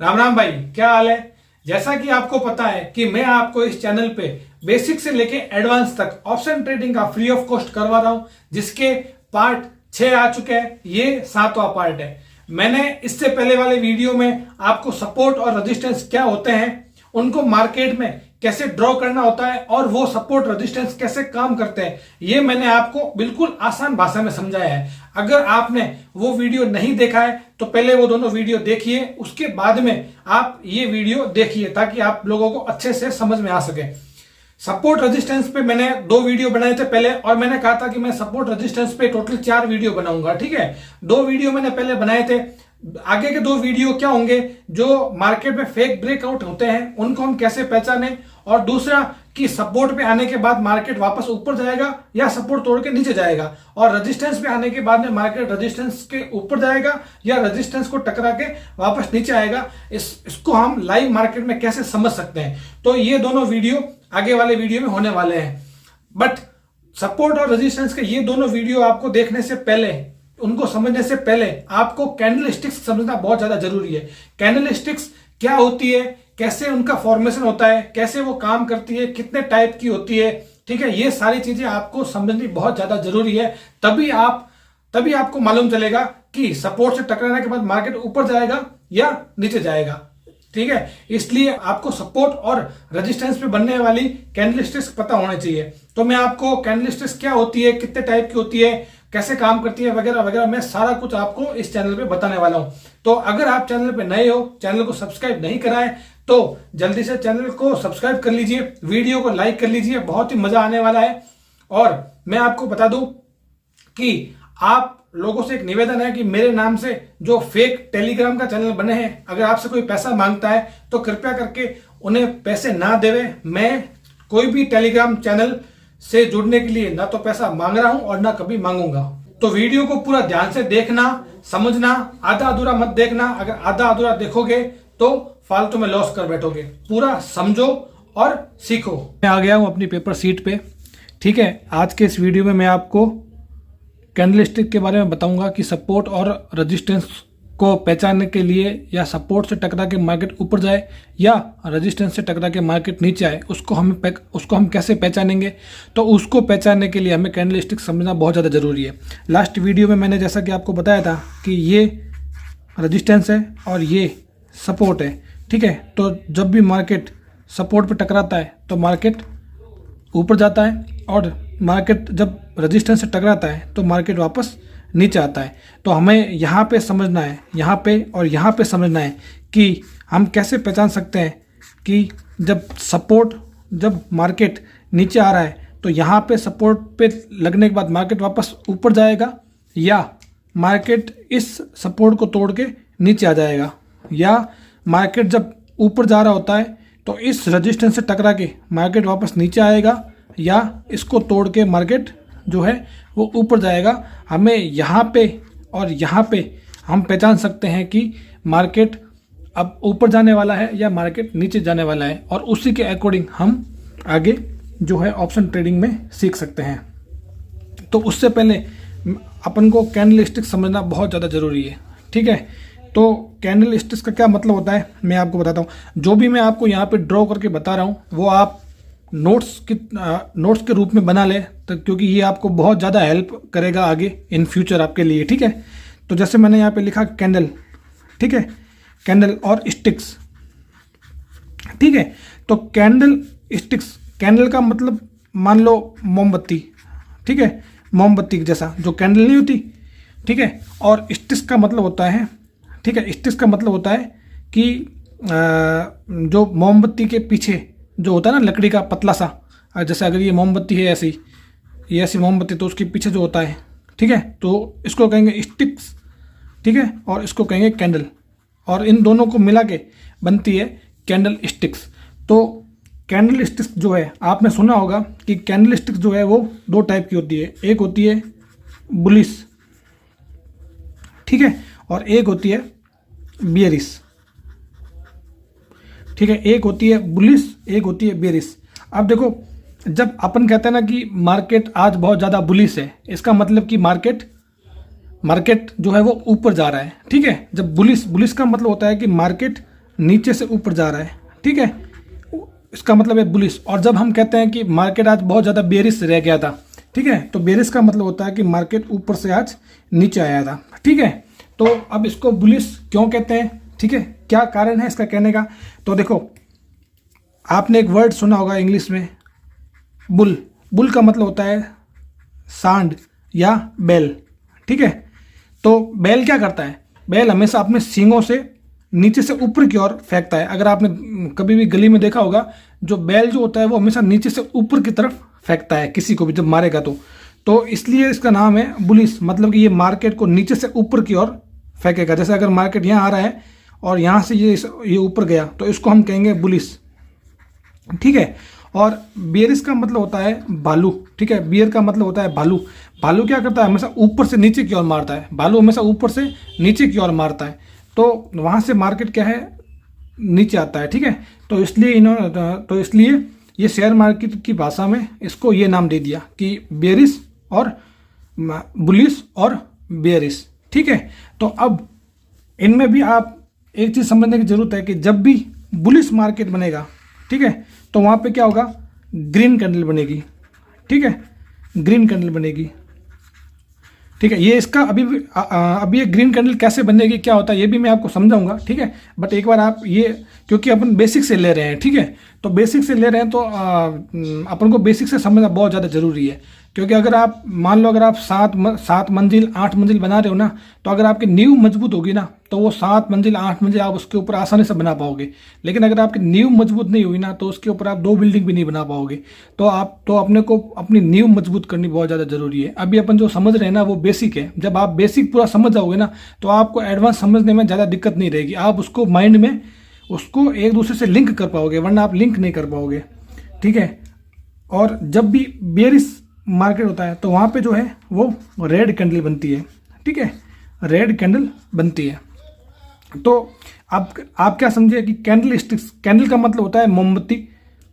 राम राम भाई, क्या हाल है। जैसा कि आपको पता है कि मैं आपको इस चैनल पे बेसिक से लेके एडवांस तक ऑप्शन ट्रेडिंग का फ्री ऑफ कॉस्ट करवा रहा हूं, जिसके पार्ट 6 आ चुके हैं। ये 7वां पार्ट है। मैंने इससे पहले वाले वीडियो में आपको सपोर्ट और रेजिस्टेंस क्या होते हैं, उनको मार्केट में कैसे ड्रॉ करना होता है और वो सपोर्ट रेजिस्टेंस कैसे काम करते हैं, ये मैंने आपको बिल्कुल आसान भाषा में समझाया है। अगर आपने वो वीडियो नहीं देखा है तो पहले वो दोनों वीडियो देखिए, उसके बाद में आप ये वीडियो देखिए ताकि आप लोगों को अच्छे से समझ में आ सके। सपोर्ट रेजिस्टेंस पे मैंने 2 वीडियो बनाए थे पहले, और मैंने कहा था कि मैं सपोर्ट रेजिस्टेंस पे टोटल 4 वीडियो बनाऊंगा। ठीक है, 2 वीडियो मैंने पहले बनाए थे। आगे के 2 वीडियो क्या होंगे, जो मार्केट में फेक ब्रेकआउट होते हैं उनको हम कैसे पहचाने, और दूसरा कि सपोर्ट पे आने के बाद मार्केट वापस ऊपर जाएगा या सपोर्ट तोड़ के नीचे जाएगा, और रेजिस्टेंस पे आने के बाद में मार्केट रेजिस्टेंस के ऊपर जाएगा या रेजिस्टेंस को टकरा के वापस नीचे आएगा। इसको हम लाइव मार्केट में कैसे समझ सकते हैं। तो ये दोनों वीडियो आगे वाले वीडियो में होने वाले हैं। बट सपोर्ट और रेजिस्टेंस के ये दोनों वीडियो आपको देखने से पहले, उनको समझने से पहले आपको कैंडल स्टिक्स समझना बहुत ज्यादा जरूरी है। कैंडल स्टिक्स क्या होती है, कैसे उनका फॉर्मेशन होता है, कैसे वो काम करती है, कितने टाइप की होती है, ठीक है, ये सारी चीजें आपको समझनी बहुत ज्यादा जरूरी है। तभी आपको मालूम चलेगा कि सपोर्ट से टकराने के बाद मार्केट ऊपर जाएगा या नीचे जाएगा। ठीक है, इसलिए आपको सपोर्ट और रेजिस्टेंस पे बनने वाली कैंडलस्टिक्स पता होने चाहिए। तो मैं आपको कैंडलस्टिक्स क्या होती है, कितने टाइप की होती है, कैसे काम करती है, वगैरह वगैरह, मैं सारा कुछ आपको इस चैनल पे बताने वाला हूं। तो अगर आप चैनल पे नए हो, चैनल को सब्सक्राइब नहीं करा है, तो जल्दी से चैनल को सब्सक्राइब कर लीजिए, वीडियो को लाइक कर लीजिए, बहुत ही मजा आने वाला है। और मैं आपको बता दूं कि आप लोगों से एक निवेदन है कि मेरे नाम से जो फेक टेलीग्राम का चैनल बने हैं, अगर आपसे कोई पैसा मांगता है तो कृपया करके उन्हें पैसे ना देवे। मैं कोई भी टेलीग्राम चैनल से जुड़ने के लिए ना तो पैसा मांग रहा हूं और ना कभी मांगूंगा। तो वीडियो को पूरा ध्यान से देखना, समझना, आधा अधूरा मत देखना। अगर आधा अधूरा देखोगे तो फालतू में लॉस कर बैठोगे। पूरा समझो और सीखो। मैं आ गया हूं अपनी पेपर सीट पे। ठीक है, आज के इस वीडियो में मैं आपको कैंडलस्टिक के बारे में बताऊंगा कि सपोर्ट और रेजिस्टेंस को पहचानने के लिए, या सपोर्ट से टकरा के मार्केट ऊपर जाए या रेजिस्टेंस से टकरा के मार्केट नीचे आए, उसको हम कैसे पहचानेंगे। तो उसको पहचानने के लिए हमें कैंडलस्टिक समझना बहुत ज़्यादा ज़रूरी है। लास्ट वीडियो में मैंने जैसा कि आपको बताया था कि ये रेजिस्टेंस है और ये सपोर्ट है। ठीक है, तो जब भी मार्केट सपोर्ट पर टकराता है तो मार्केट ऊपर जाता है, और मार्केट जब रेजिस्टेंस से टकराता है तो मार्केट वापस नीचे आता है। तो हमें यहाँ पे समझना है, यहाँ पे और यहाँ पे समझना है कि हम कैसे पहचान सकते हैं कि जब मार्केट नीचे आ रहा है तो यहाँ पे सपोर्ट पे लगने के बाद मार्केट वापस ऊपर जाएगा, या मार्केट इस सपोर्ट को तोड़ के नीचे आ जाएगा, या मार्केट जब ऊपर जा रहा होता है तो इस रेजिस्टेंस से टकरा के मार्केट वापस नीचे आएगा, या इसको तोड़ के मार्केट जो है वो ऊपर जाएगा। हमें यहाँ पे और यहाँ पे हम पहचान सकते हैं कि मार्केट अब ऊपर जाने वाला है या मार्केट नीचे जाने वाला है, और उसी के अकॉर्डिंग हम आगे जो है ऑप्शन ट्रेडिंग में सीख सकते हैं। तो उससे पहले अपन को कैंडलस्टिक समझना बहुत ज़्यादा ज़रूरी है। ठीक है, तो कैंडलस्टिक्स का क्या मतलब होता है मैं आपको बताता हूँ। जो भी मैं आपको यहाँ पे ड्रॉ करके बता रहा हूँ वो आप नोट्स के रूप में बना ले, तो क्योंकि ये आपको बहुत ज़्यादा हेल्प करेगा आगे इन फ्यूचर आपके लिए। ठीक है, तो जैसे मैंने यहाँ पे लिखा कैंडल, ठीक है, कैंडल और स्टिक्स। ठीक है, तो कैंडल स्टिक्स, कैंडल का मतलब मान लो मोमबत्ती। ठीक है, मोमबत्ती जैसा जो कैंडल नहीं होती। ठीक है, और स्टिक्स का मतलब होता है, ठीक है, स्टिक्स का मतलब होता है कि जो मोमबत्ती के पीछे जो होता है ना लकड़ी का पतला सा, जैसे अगर ये मोमबत्ती है ये ऐसी मोमबत्ती, तो उसके पीछे जो होता है, ठीक है, तो इसको कहेंगे स्टिक्स। ठीक है, और इसको कहेंगे कैंडल, और इन दोनों को मिला के बनती है कैंडल स्टिक्स। तो कैंडल स्टिक्स जो है, आपने सुना होगा कि कैंडल स्टिक्स जो है वो 2 टाइप की होती है। एक होती है बुलिश, ठीक है, और एक होती है बियरिश। ठीक है, एक होती है बुलिश, एक होती है बेरिश। अब देखो, जब अपन कहते हैं ना कि मार्केट आज बहुत ज़्यादा बुलिश है, इसका मतलब कि मार्केट जो है वो ऊपर जा रहा है। ठीक है, जब बुलिश का मतलब होता है कि मार्केट नीचे से ऊपर जा रहा है, ठीक है, इसका मतलब है बुलिश। और जब हम कहते हैं कि मार्केट आज बहुत ज़्यादा बेरिश रह गया था, ठीक है, तो बेरिश का मतलब होता है कि मार्केट ऊपर से आज नीचे आया था, ठीक है। तो अब इसको बुलिश क्यों कहते हैं, ठीक है, क्या कारण है इसका कहने का। तो देखो, आपने एक वर्ड सुना होगा इंग्लिश में, बुल। बुल का मतलब होता है सांड या बैल, ठीक है। तो बैल क्या करता है, बैल हमेशा अपने सींगों से नीचे से ऊपर की ओर फेंकता है। अगर आपने कभी भी गली में देखा होगा, जो बैल जो होता है वो हमेशा नीचे से ऊपर की तरफ फेंकता है किसी को भी जब मारेगा तो इसलिए इसका नाम है बुलिश। मतलब कि ये मार्केट को नीचे से ऊपर की ओर फेंकेगा। जैसे अगर मार्केट यहाँ आ रहा है और यहाँ से ये ऊपर गया तो इसको हम कहेंगे बुलिश, ठीक है। और बेरिश का मतलब होता है भालू, ठीक है। बियर का मतलब होता है भालू। भालू क्या करता है, हमेशा ऊपर से नीचे की ओर मारता है। भालू हमेशा ऊपर से नीचे की ओर मारता है, तो वहाँ से मार्केट क्या है, नीचे आता है, ठीक है। तो इसलिए ये शेयर मार्केट की भाषा में इसको ये नाम दे दिया कि बेरिश और बुलिश और बेरिश, ठीक है। तो अब इनमें भी आप एक चीज़ समझने की जरूरत है कि जब भी बुलिश मार्केट बनेगा, ठीक है, तो वहाँ पे क्या होगा, ग्रीन कैंडल बनेगी, ठीक है, ग्रीन कैंडल बनेगी, ठीक है। ये इसका अभी ये ग्रीन कैंडल कैसे बनेगी, क्या होता है, ये भी मैं आपको समझाऊंगा, ठीक है। बट एक बार आप ये, क्योंकि अपन बेसिक से ले रहे हैं, ठीक है, तो बेसिक से ले रहे हैं तो अपन को बेसिक से समझना बहुत ज़्यादा ज़रूरी है। क्योंकि अगर आप मान लो, अगर आप 7 मंजिल 8 मंजिल बना रहे हो ना, तो अगर आपकी नींव मजबूत होगी ना, तो वो 7 मंजिल 8 मंजिल आप उसके ऊपर आसानी से बना पाओगे। लेकिन अगर आपकी नींव मजबूत नहीं हुई ना, तो उसके ऊपर आप 2 बिल्डिंग भी नहीं बना पाओगे। तो अपने को अपनी नींव मजबूत करनी बहुत ज़्यादा ज़रूरी है। अभी अपन जो समझ रहे हैं ना, वो बेसिक है। जब आप बेसिक पूरा समझ जाओगे ना, तो आपको एडवांस समझने में ज़्यादा दिक्कत नहीं रहेगी। आप उसको माइंड में उसको एक दूसरे से लिंक कर पाओगे, वरना आप लिंक नहीं कर पाओगे, ठीक है। और जब भी बेरिश मार्केट होता है तो वहाँ पे जो है वो रेड कैंडल बनती है, ठीक है, रेड कैंडल बनती है। तो आप क्या समझे कि कैंडल स्टिक्स, कैंडल का मतलब होता है मोमबत्ती,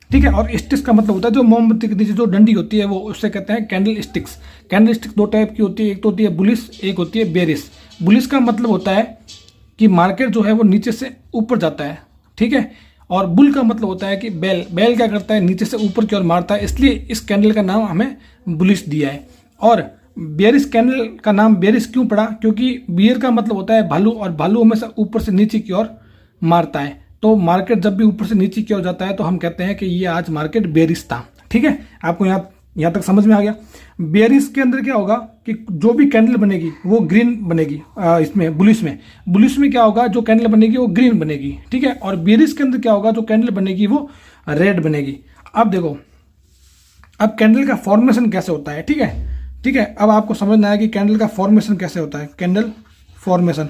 ठीक है, और स्टिक्स का मतलब होता है जो मोमबत्ती के नीचे जो डंडी होती है वो, उससे कहते हैं candle sticks. Candle sticks 2 type की होती है, एक तो होती है बुलिश, एक होती है बेरिश। बुलिश का मतलब होता है कि मार्केट जो है वो नीचे से ऊपर जाता है, ठीक है। और बुल का मतलब होता है कि बैल क्या करता है, नीचे से ऊपर की ओर मारता है, इसलिए इस कैंडल का नाम हमें बुलिश दिया है। और बेरिश कैंडल का नाम बेरिश क्यों पड़ा, क्योंकि बियर का मतलब होता है भालू, और भालू हमेशा ऊपर से नीचे की ओर मारता है। तो मार्केट जब भी ऊपर से नीचे की ओर जाता है तो हम कहते हैं कि ये आज मार्केट बेरिश था, ठीक है। आपको यहाँ तक समझ में आ गया। बेरिश के अंदर क्या होगा कि जो भी कैंडल बनेगी वो ग्रीन बनेगी। इसमें बुलिश में क्या होगा, जो कैंडल बनेगी वो ग्रीन बनेगी, ठीक है। और बेरिश के अंदर क्या होगा, जो कैंडल बनेगी वो रेड बनेगी। अब देखो, अब कैंडल का फॉर्मेशन कैसे होता है, ठीक है। अब आपको समझना है कि कैंडल का फॉर्मेशन कैसे होता है, कैंडल फॉर्मेशन।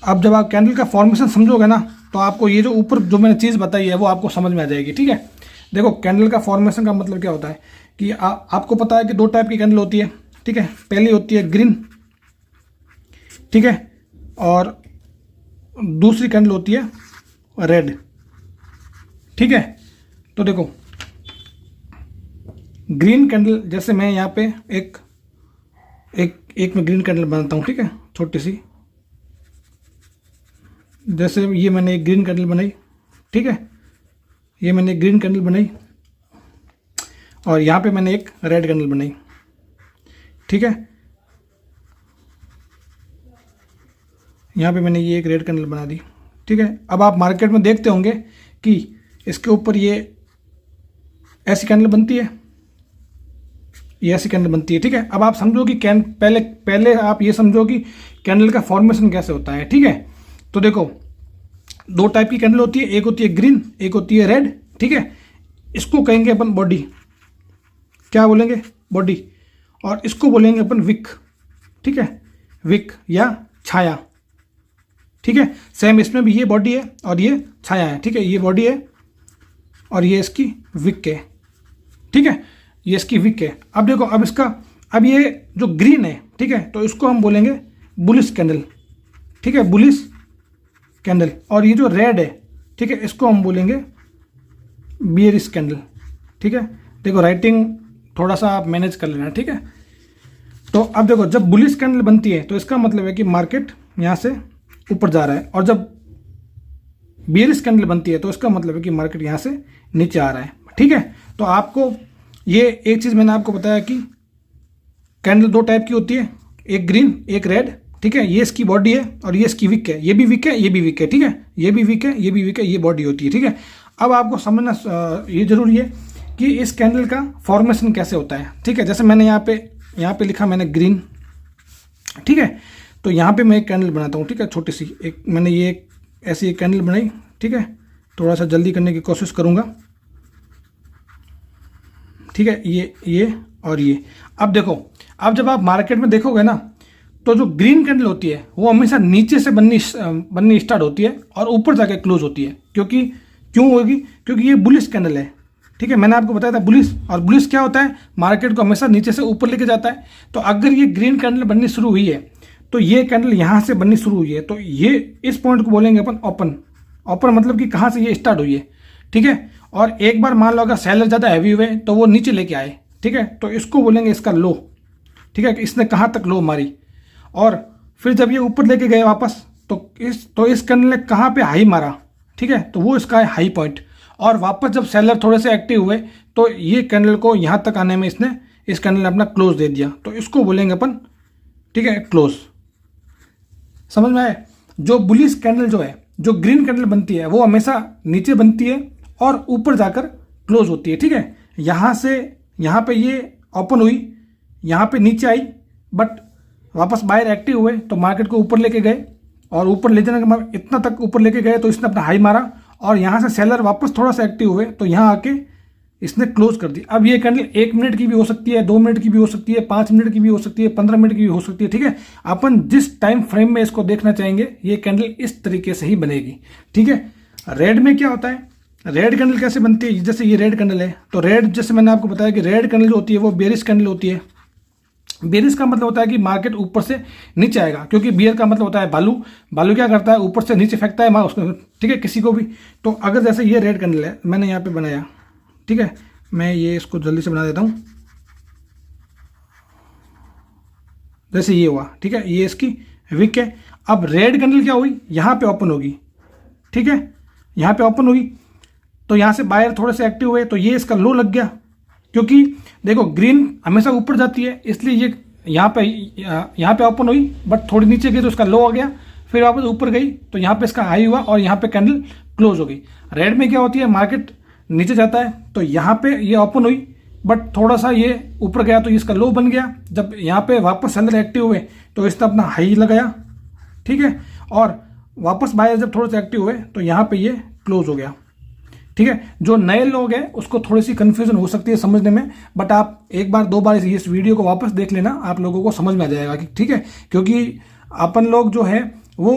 अब जब आप कैंडल का फॉर्मेशन समझोगे ना, तो आपको ये जो ऊपर जो मैंने चीज़ बताई है वो आपको समझ में आ जाएगी, ठीक है। देखो, कैंडल का फॉर्मेशन का मतलब क्या होता है कि आपको पता है कि 2 टाइप की कैंडल होती है, ठीक है। पहली होती है ग्रीन, ठीक है, और दूसरी कैंडल होती है रेड, ठीक है। तो देखो, ग्रीन कैंडल, जैसे मैं यहाँ पे एक मैं ग्रीन कैंडल बनाता हूँ, ठीक है, छोटी सी। जैसे ये मैंने एक ग्रीन कैंडल बनाई, ठीक है, ये मैंने एक ग्रीन कैंडल बनाई, और यहाँ पे मैंने एक रेड कैंडल बनाई, ठीक है। यहाँ पे मैंने ये एक रेड कैंडल बना दी, ठीक है। अब आप मार्केट में देखते होंगे कि इसके ऊपर ये ऐसी कैंडल बनती है, ये ऐसी कैंडल बनती है, ठीक है। अब आप समझो कि पहले आप ये समझो कि कैंडल का फॉर्मेशन कैसे होता है, ठीक है। तो देखो, 2 टाइप की कैंडल होती है, एक होती है ग्रीन, एक होती है रेड, ठीक है। इसको कहेंगे अपन बॉडी, क्या बोलेंगे, बॉडी। और इसको बोलेंगे अपन विक, ठीक है, विक या छाया, ठीक है। सेम इसमें भी ये बॉडी है और ये छाया है, ठीक है। ये बॉडी है और ये इसकी विक है, ठीक है, ये इसकी विक है। अब देखो, अब ये जो ग्रीन है, ठीक है, तो इसको हम बोलेंगे बुलिश कैंडल, ठीक है, बुलिश कैंडल। और ये जो रेड है, ठीक है, इसको हम बोलेंगे बियरिश कैंडल, ठीक है। देखो, राइटिंग थोड़ा सा आप मैनेज कर लेना, ठीक है। तो अब देखो, जब बुलिश कैंडल बनती है तो इसका मतलब है कि मार्केट यहाँ से ऊपर जा रहा है, और जब बेयरिश कैंडल बनती है तो इसका मतलब है कि मार्केट यहाँ से नीचे आ रहा है। ठीक है, तो आपको ये एक चीज़ मैंने आपको बताया कि कैंडल दो टाइप की होती है, एक ग्रीन एक रेड। ठीक है, ये इसकी बॉडी है और ये इसकी विक है, ये भी विक है ये भी विक है। ठीक है, ये भी विक है ये भी विक है, ये बॉडी होती है। ठीक है, अब आपको समझना ये जरूरी है कि इस कैंडल का फॉर्मेशन कैसे होता है। ठीक है, जैसे मैंने यहाँ पे लिखा मैंने ग्रीन। ठीक है, तो यहाँ पे मैं एक कैंडल बनाता हूँ। ठीक है, छोटी सी एक मैंने ये ऐसी एक कैंडल बनाई। ठीक है, थोड़ा सा जल्दी करने की कोशिश करूँगा। ठीक है, ये और ये। अब देखो, अब जब आप मार्केट में देखोगे ना तो जो ग्रीन कैंडल होती है वो हमेशा नीचे से बननी स्टार्ट होती है और ऊपर जाके क्लोज होती है। क्यों होगी? क्योंकि ये बुलिश कैंडल है। ठीक है, मैंने आपको बताया था बुलिश, और बुलिश क्या होता है? मार्केट को हमेशा नीचे से ऊपर लेके जाता है। तो अगर ये ग्रीन कैंडल बननी शुरू हुई है तो ये कैंडल यहाँ से बननी शुरू हुई है, तो ये इस पॉइंट को बोलेंगे अपन ओपन। ओपन मतलब कि कहाँ से ये स्टार्ट हुई है। ठीक है, और एक बार मान लो अगर सेलर ज़्यादा हैवी हुए तो वो नीचे लेके आए। ठीक है, तो इसको बोलेंगे इसका लो। ठीक है, इसने कहाँ तक लो मारी, और फिर जब ये ऊपर लेके गए वापस तो इस कैंडल ने कहाँ पे हाई मारा। ठीक है, तो वो इसका है हाई पॉइंट। और वापस जब सेलर थोड़े से एक्टिव हुए तो ये कैंडल को यहाँ तक आने में इस कैंडल ने अपना क्लोज दे दिया, तो इसको बोलेंगे अपन। ठीक है, क्लोज। समझ में आए? जो बुलिश कैंडल जो है, जो ग्रीन कैंडल बनती है वो हमेशा नीचे बनती है और ऊपर जाकर क्लोज होती है। ठीक है, यहाँ से यहाँ पे ये ओपन हुई, यहाँ पे नीचे आई, बट वापस बाहर एक्टिव हुए तो मार्केट को ऊपर लेके गए, और ऊपर ले जाने के बाद इतना तक ऊपर लेके गए तो इसने अपना हाई मारा, और यहाँ से सेलर वापस थोड़ा सा एक्टिव हुए तो यहाँ आके इसने क्लोज कर दी। अब ये कैंडल 1 मिनट की भी हो सकती है, 2 मिनट की भी हो सकती है, 5 मिनट की भी हो सकती है, 15 मिनट की भी हो सकती है। ठीक है, अपन जिस टाइम फ्रेम में इसको देखना चाहेंगे ये कैंडल इस तरीके से ही बनेगी। ठीक है, रेड में क्या होता है? रेड कैंडल कैसे बनती है? जैसे ये रेड कैंडल है, तो रेड जैसे मैंने आपको बताया कि रेड कैंडल जो होती है वो बेयरिश कैंडल होती है। बेयरिश का मतलब होता है कि मार्केट ऊपर से नीचे आएगा, क्योंकि बियर का मतलब होता है भालू क्या करता है? ऊपर से नीचे फेंकता है उसको। ठीक है, किसी को भी। तो अगर जैसे ये रेड कैंडल है, मैंने यहाँ पे बनाया। ठीक है, मैं ये इसको जल्दी से बना देता हूँ। जैसे ये हुआ। ठीक है, ये इसकी विक है। अब रेड कैंडल क्या हुई? यहाँ पे ओपन होगी। ठीक है, यहाँ पे ओपन हुई तो यहाँ से बायर थोड़े से एक्टिव हुए तो ये इसका लो लग गया, क्योंकि देखो ग्रीन हमेशा ऊपर जाती है, इसलिए ये यहाँ पे ओपन हुई बट थोड़ी नीचे गई तो इसका लो आ गया, फिर वापस ऊपर गई तो यहाँ पे इसका हाई हुआ और यहाँ पे कैंडल क्लोज हो गई। रेड में क्या होती है? मार्केट नीचे जाता है तो यहाँ पे ये ओपन हुई बट थोड़ा सा ये ऊपर गया तो इसका लो बन गया। जब यहाँ पे वापस सेलर एक्टिव हुए तो इसने अपना हाई लगाया। ठीक है, और वापस बायर जब थोड़े से एक्टिव हुए तो यहाँ पे ये क्लोज हो गया। ठीक है, जो नए लोग हैं उसको थोड़ी सी कंफ्यूजन हो सकती है समझने में, बट आप एक बार 2 बार इस वीडियो को वापस देख लेना, आप लोगों को समझ में आ जाएगा। ठीक है, क्योंकि अपन लोग जो है वो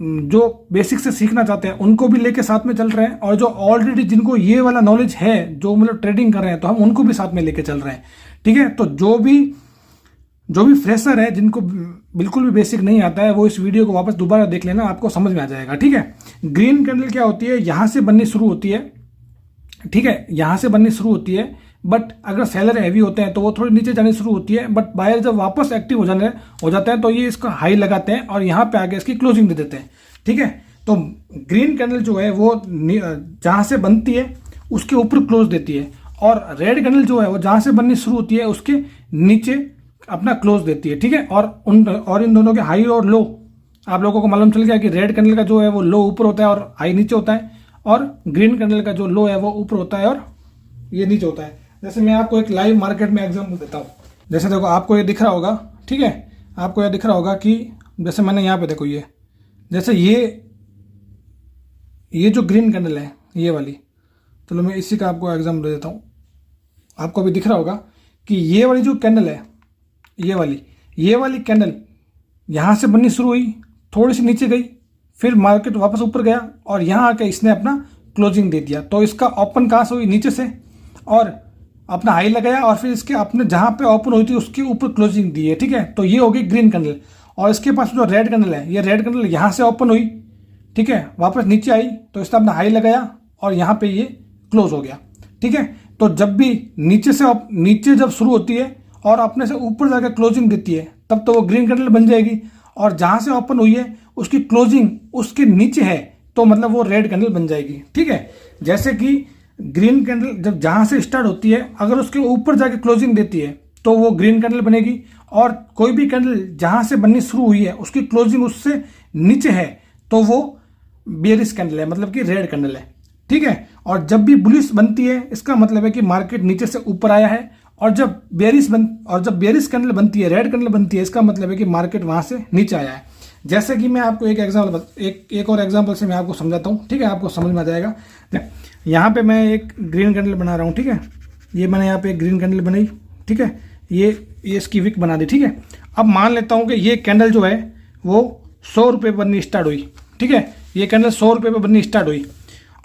जो बेसिक से सीखना चाहते हैं उनको भी लेके साथ में चल रहे हैं, और जो ऑलरेडी जिनको ये वाला नॉलेज है, जो मतलब ट्रेडिंग कर रहे हैं, तो हम उनको भी साथ में लेके चल रहे हैं। ठीक है, तो जो भी फ्रेशर है, जिनको बिल्कुल भी बेसिक नहीं आता है, वो इस वीडियो को वापस दोबारा देख लेना, आपको समझ में आ जाएगा। ठीक है, ग्रीन कैंडल क्या होती है? यहाँ से बननी शुरू होती है। ठीक है, यहाँ से बननी शुरू होती है, बट अगर सेलर हैवी होते हैं तो वो थोड़ी नीचे जानी शुरू होती है, बट बायर जब वापस एक्टिव हो जाते हैं तो ये इसका हाई लगाते हैं और यहाँ पे आगे इसकी क्लोजिंग दे देते हैं। ठीक है, तो ग्रीन कैंडल जो है वो जहाँ से बनती है उसके ऊपर क्लोज देती है, और रेड कैंडल जो है वो जहाँ से बननी शुरू होती है उसके नीचे अपना क्लोज देती है। ठीक है, और इन दोनों के हाई और लो आप लोगों को मालूम चल गया कि रेड कैंडल का जो है वो लो ऊपर होता है और हाई नीचे होता है, और ग्रीन कैंडल का जो लो है वो ऊपर होता है और ये नीचे होता है। जैसे मैं आपको एक लाइव मार्केट में एग्जांपल देता हूँ। जैसे देखो, आपको ये दिख रहा होगा। ठीक है, आपको ये दिख रहा होगा कि जैसे मैंने यहाँ पे देखो, ये जैसे ये जो ग्रीन कैंडल है ये वाली, चलो मैं इसी का आपको एग्जांपल दे देता हूँ। आपको अभी दिख रहा होगा कि ये वाली जो कैंडल है, ये वाली कैंडल यहाँ से बननी शुरू हुई, थोड़ी सी नीचे गई, फिर मार्केट वापस ऊपर गया और यहाँ आके इसने अपना क्लोजिंग दे दिया। तो इसका ओपन कहाँ से हुई? नीचे से, और अपना हाई लगाया और फिर इसके अपने जहाँ पे ओपन हुई थी उसके ऊपर क्लोजिंग दी है। ठीक है, तो ये हो गई ग्रीन कैंडल। और इसके पास जो रेड कैंडल है, ये रेड कैंडल यहाँ से ओपन हुई। ठीक है, वापस नीचे आई तो इसने अपना हाई लगाया और यहाँ पे ये क्लोज हो गया। ठीक है, तो जब भी नीचे जब शुरू होती है और अपने से ऊपर जाकर क्लोजिंग देती है तब तो वो ग्रीन कैंडल बन जाएगी, और जहाँ से ओपन हुई है उसकी क्लोजिंग उसके नीचे है तो मतलब वो रेड कैंडल बन जाएगी। ठीक है, जैसे कि ग्रीन कैंडल जब जहां से स्टार्ट होती है अगर उसके ऊपर जाके क्लोजिंग देती है तो वो ग्रीन कैंडल बनेगी, और कोई भी कैंडल जहां से बननी शुरू हुई है उसकी क्लोजिंग उससे नीचे है तो वो बेयरिश कैंडल है, मतलब कि रेड कैंडल है। ठीक है, और जब भी बुलिश बनती है इसका मतलब है कि मार्केट नीचे से ऊपर आया है, और जब बेयरिश कैंडल बनती है, रेड कैंडल बनती है, इसका मतलब है कि मार्केट वहां से नीचे आया है। जैसे कि मैं आपको एक और एग्जांपल से मैं आपको समझाता हूँ। ठीक है, आपको समझ में आ जाएगा। यहाँ पे मैं एक ग्रीन कैंडल बना रहा हूँ। ठीक है, ये मैंने यहाँ पे एक ग्रीन कैंडल बनाई। ठीक है, ये इसकी विक बना दी। ठीक है, अब मान लेता हूँ कि ये कैंडल जो है वो 100 रुपये बननी स्टार्ट हुई। ठीक है, ये कैंडल 100 रुपये पे बननी स्टार्ट हुई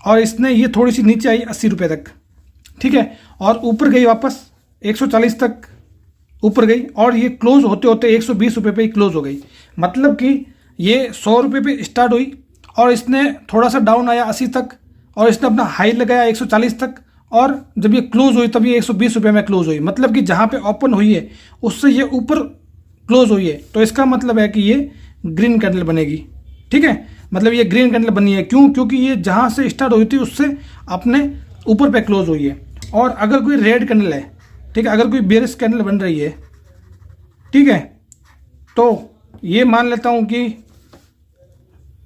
और इसने ये थोड़ी सी नीचे आई 80 रुपये तक। ठीक है, और ऊपर गई वापस 140 तक ऊपर गई, और ये क्लोज होते होते 120 रुपये पे ही क्लोज हो गई। मतलब कि ये 100 रुपये पे स्टार्ट हुई और इसने थोड़ा सा डाउन आया 80 तक, और इसने अपना हाई लगाया 140 तक, और जब ये क्लोज हुई तब ये 120 रुपये में क्लोज हुई। मतलब कि जहाँ पे ओपन हुई है उससे ये ऊपर क्लोज हुई है, तो इसका मतलब है कि ये ग्रीन कैंडल बनेगी। ठीक है, मतलब ये ग्रीन कैंडल बनी है। क्यों? क्योंकि ये जहाँ से स्टार्ट हुई थी उससे अपने ऊपर पे क्लोज हुई है। और अगर कोई रेड कैंडल है, ठीक है, अगर कोई बेयरिश कैंडल बन रही है, ठीक है, तो ये मान लेता हूँ कि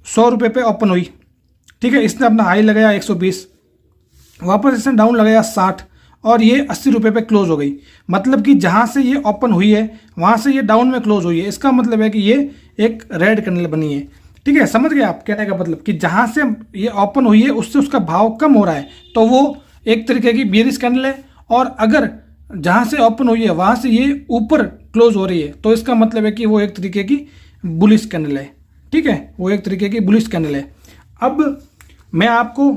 100 रुपये पे ओपन हुई। ठीक है, इसने अपना हाई लगाया 120, वापस इसने डाउन लगाया 60, और ये 80 रुपये पे क्लोज हो गई। मतलब कि जहाँ से ये ओपन हुई है वहाँ से ये डाउन में क्लोज हुई है। इसका मतलब है कि ये एक रेड कैंडल बनी है। ठीक है, समझ गए आप कहने का मतलब कि जहाँ से ये ओपन हुई है उससे उसका भाव कम हो रहा है, तो वो एक तरीके की बेयरिश कैंडल है। और अगर जहाँ से ओपन हुई है वहाँ से ये ऊपर क्लोज हो रही है तो इसका मतलब है कि वो एक तरीके की बुलिश कैंडल है। ठीक है, वो एक तरीके की बुलिश कैंडल है। अब मैं आपको,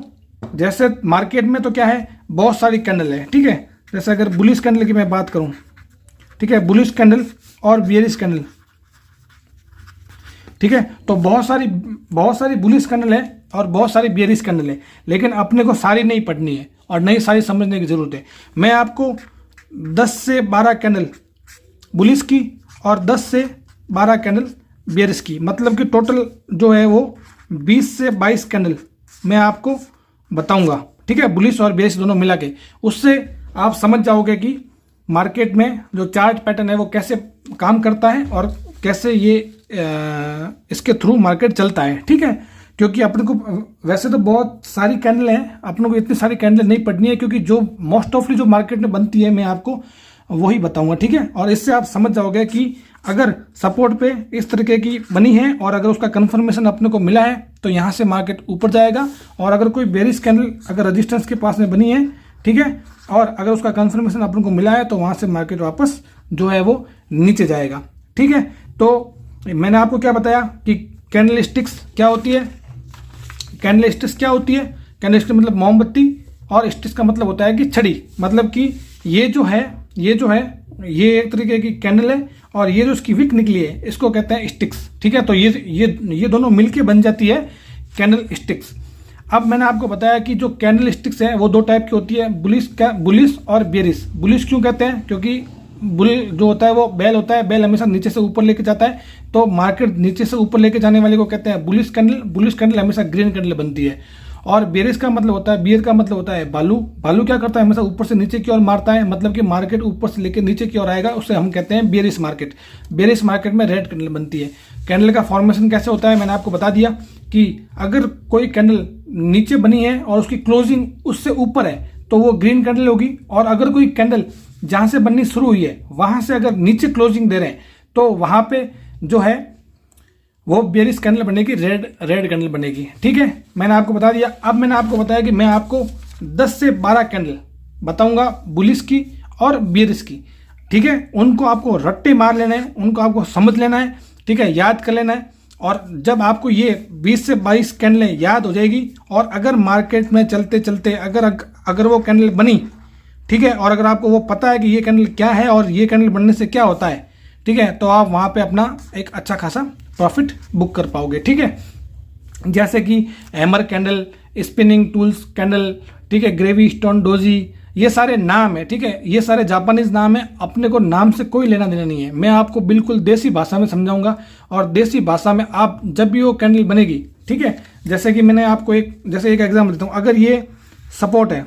जैसे मार्केट में तो क्या है, बहुत सारी कैंडल है। ठीक है, जैसे अगर बुलिश कैंडल की मैं बात करूं, ठीक है, बुलिश कैंडल और बेयरिश कैंडल। ठीक है, तो बहुत सारी बुलिश कैंडल है और बहुत सारी बेयरिश कैंडल है, लेकिन अपने को सारी नहीं पढ़नी है और नहीं सारी समझने की जरूरत है। मैं आपको 10 से 12 कैंडल बुलिश की और 10 से 12 कैंडल बेयरिश की, मतलब कि टोटल जो है वो 20 से 22 कैंडल मैं आपको बताऊंगा। ठीक है, बुलिश और बेयरिश दोनों मिला के, उससे आप समझ जाओगे कि मार्केट में जो चार्ट पैटर्न है वो कैसे काम करता है और कैसे ये इसके थ्रू मार्केट चलता है। ठीक है, क्योंकि अपने को वैसे तो बहुत सारी कैंडल हैं, अपने को इतनी सारी कैंडल नहीं पढ़नी है, क्योंकि जो मोस्ट ऑफली जो मार्केट में बनती है मैं आपको वही बताऊंगा। ठीक है, और इससे आप समझ जाओगे कि अगर सपोर्ट पे इस तरीके की बनी है और अगर उसका कंफर्मेशन अपने को मिला है तो यहाँ से मार्केट ऊपर जाएगा, और अगर कोई बेयरिश कैंडल अगर रेजिस्टेंस के पास में बनी है, ठीक है, और अगर उसका कंफर्मेशन अपने को मिला है तो वहाँ से मार्केट वापस जो है वो नीचे जाएगा। ठीक है, तो मैंने आपको क्या बताया कि कैंडल स्टिक्स क्या होती है। कैंडल स्टिक्स क्या होती है? कैंडल स्टिक मतलब मोमबत्ती, और स्टिक्स का मतलब होता है कि छड़ी। मतलब कि ये जो है ये एक तरीके की कैंडल है, और ये जो उसकी विक निकली है इसको कहते हैं स्टिक्स। ठीक है, तो ये दोनों मिलके बन जाती है कैंडल स्टिक्स। अब मैंने आपको बताया कि जो कैंडल स्टिक्स है वो दो टाइप की होती है, बुलिश और बेयरिश। बुलिश क्यों कहते हैं? क्योंकि बुल जो होता है वो बैल होता है, बैल हमेशा नीचे से ऊपर लेके जाता है, तो मार्केट नीचे से ऊपर लेके जाने वाले को कहते हैं बुलिश कैंडल। बुलिश कैंडल हमेशा ग्रीन कैंडल बनती है। और बेयरिश का मतलब होता है, बियर का मतलब होता है बालू। बालू क्या करता है? हमेशा ऊपर से नीचे की ओर मारता है, मतलब कि मार्केट ऊपर से लेकर नीचे की ओर आएगा, उससे हम कहते हैं बेयरिश मार्केट। बेयरिश मार्केट में रेड कैंडल बनती है। कैंडल का फॉर्मेशन कैसे होता है मैंने आपको बता दिया कि अगर कोई कैंडल नीचे बनी है और उसकी क्लोजिंग उससे ऊपर है तो वो ग्रीन कैंडल होगी, और अगर कोई कैंडल जहां से बननी शुरू हुई है वहां से अगर नीचे क्लोजिंग दे रहे हैं तो वहां पे जो है वो बेयरिश कैंडल बनेगी, रेड कैंडल बनेगी। ठीक है, मैंने आपको बता दिया। अब मैंने आपको बताया कि मैं आपको 10 से 12 कैंडल बताऊंगा बुलिश की और बेयरिश की। ठीक है, उनको आपको रट्टे मार लेना है, उनको आपको समझ लेना है, ठीक है, याद कर लेना है। और जब आपको ये 20 से 22 कैंडलें याद हो जाएगी, और अगर मार्केट में चलते चलते अगर वो कैंडल बनी, ठीक है, और अगर आपको वो पता है कि ये कैंडल क्या है और ये कैंडल बनने से क्या होता है, ठीक है, तो आप वहां पे अपना एक अच्छा खासा प्रॉफिट बुक कर पाओगे। ठीक है, जैसे कि hammer candle, spinning tools candle, ठीक है, ग्रेवी स्टोन डोजी, ये सारे नाम है। ठीक है, ये सारे जापानीज नाम है, अपने को नाम से कोई लेना देना नहीं है। मैं आपको बिल्कुल देसी भाषा में समझाऊंगा, और देसी भाषा में आप जब भी वो कैंडल बनेगी, ठीक है, जैसे कि मैंने आपको एक एग्जाम्पल देता हूँ। अगर ये सपोर्ट है,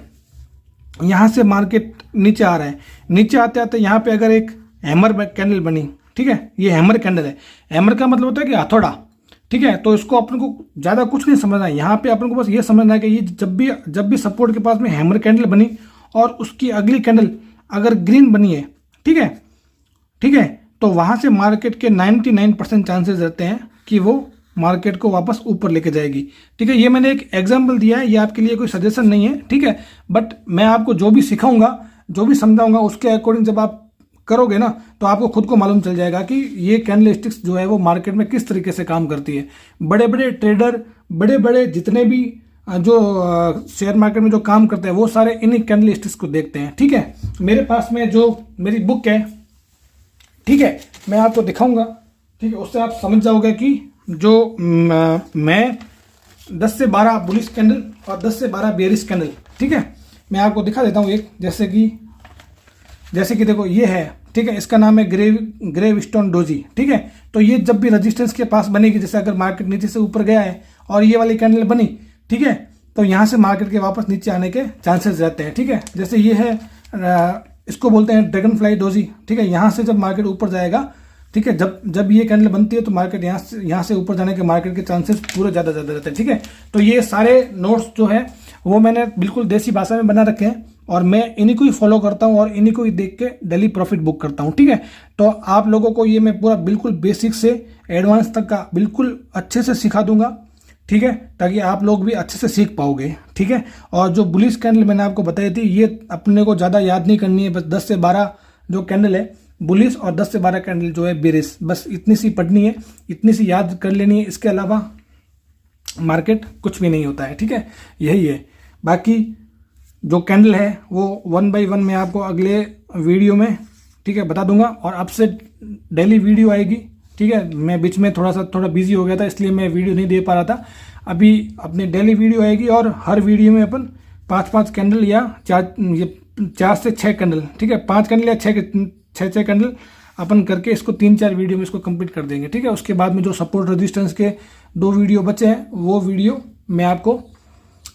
यहाँ से मार्केट नीचे आ रहा है, नीचे आते आते यहाँ पे अगर एक हैमर कैंडल बनी, ठीक है, ये हैमर कैंडल है। हैमर का मतलब होता है कि हथौड़ा, ठीक है। तो इसको अपन को ज़्यादा कुछ नहीं समझना है, यहाँ पे अपन को बस ये समझना है कि ये जब भी सपोर्ट के पास में हैमर कैंडल बनी और उसकी अगली कैंडल अगर ग्रीन बनी है, ठीक है, तो वहाँ से मार्केट के 99% चांसेस रहते हैं कि वो मार्केट को वापस ऊपर लेके जाएगी, ठीक है। ये मैंने एक एग्जाम्पल दिया है, ये आपके लिए कोई सजेशन नहीं है, ठीक है। बट मैं आपको जो भी सिखाऊंगा, जो भी समझाऊंगा, उसके अकॉर्डिंग जब आप करोगे ना तो आपको खुद को मालूम चल जाएगा कि ये कैंडल स्टिक्स जो है वो मार्केट में किस तरीके से काम करती है। बड़े बड़े ट्रेडर, बड़े बड़े जितने भी जो शेयर मार्केट में जो काम करते हैं वो सारे इन्हीं कैंडल स्टिक्स को देखते हैं, ठीक है। मेरे पास में जो मेरी बुक है, ठीक है, मैं आपको दिखाऊंगा, ठीक है, उससे आप समझ जाओगे कि जो मैं 10 से 12 बुलिश कैंडल और 10 से 12 बेयरिश कैंडल, ठीक है, मैं आपको दिखा देता हूँ एक। जैसे कि देखो ये है, ठीक है, इसका नाम है ग्रेवस्टोन डोजी, ठीक है। तो ये जब भी रेजिस्टेंस के पास बनेगी, जैसे अगर मार्केट नीचे से ऊपर गया है और ये वाली कैंडल बनी, ठीक है, तो यहाँ से मार्केट के वापस नीचे आने के चांसेस रहते हैं, ठीक है। जैसे ये है, इसको बोलते हैं ड्रैगन फ्लाई डोजी, ठीक है। यहाँ से जब मार्केट ऊपर जाएगा, ठीक है, जब ये कैंडल बनती है तो मार्केट यहाँ से ऊपर जाने के मार्केट के चांसेस पूरे ज़्यादा रहते हैं, ठीक है। तो ये सारे नोट्स जो है वो मैंने बिल्कुल देसी भाषा में बना रखे हैं और मैं इन्हीं को ही फॉलो करता हूँ और इन्हीं को ही देख के डेली प्रॉफिट बुक करता हूँ, ठीक है। तो आप लोगों को ये मैं पूरा बिल्कुल बेसिक से एडवांस तक का बिल्कुल अच्छे से सिखा दूंगा, ठीक है, ताकि आप लोग भी अच्छे से सीख पाओगे, ठीक है। और जो बुलिश कैंडल मैंने आपको बताई थी, ये अपने को ज़्यादा याद नहीं करनी है, बस 10 से 12 जो कैंडल है बुलिश और 10 से 12 कैंडल जो है बेरिश, बस इतनी सी पढ़नी है, इतनी सी याद कर लेनी है। इसके अलावा मार्केट कुछ भी नहीं होता है, ठीक है, यही है। बाकी जो कैंडल है वो 1 बाय 1 मैं आपको अगले वीडियो में, ठीक है, बता दूंगा। और अब से डेली वीडियो आएगी, ठीक है। मैं बीच में थोड़ा बिजी हो गया था, इसलिए मैं वीडियो नहीं दे पा रहा था। अभी अपनी डेली वीडियो आएगी और हर वीडियो में अपन 5-5 कैंडल या 4 से 6 कैंडल, ठीक है, 5 कैंडल या 6 कैंडल अपन करके इसको 3-4 वीडियो में इसको कंप्लीट कर देंगे, ठीक है। उसके बाद में जो सपोर्ट रेजिस्टेंस के 2 वीडियो बचे हैं वो वीडियो मैं आपको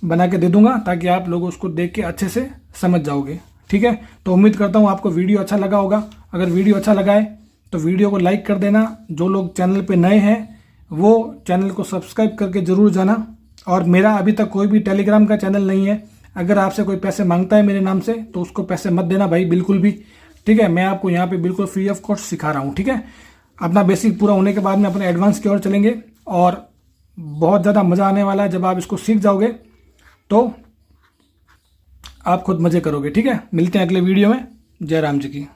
बना के दे दूंगा, ताकि आप लोग उसको देख के अच्छे से समझ जाओगे, ठीक है। तो उम्मीद करता हूँ आपको वीडियो अच्छा लगा होगा। अगर वीडियो अच्छा लगा है तो वीडियो को लाइक कर देना। जो लोग चैनल पे नए हैं वो चैनल को सब्सक्राइब करके ज़रूर जाना। और मेरा अभी तक कोई भी टेलीग्राम का चैनल नहीं है। अगर आपसे कोई पैसे मांगता है मेरे नाम से तो उसको पैसे मत देना भाई, बिल्कुल भी, ठीक है। मैं आपको यहाँ पे बिल्कुल फ्री ऑफ कॉस्ट सिखा रहा हूँ, ठीक है। अपना बेसिक पूरा होने के बाद में अपने एडवांस की ओर चलेंगे और बहुत ज़्यादा मज़ा आने वाला है। जब आप इसको सीख जाओगे तो आप खुद मज़े करोगे, ठीक है। मिलते हैं अगले वीडियो में। जय राम जी की।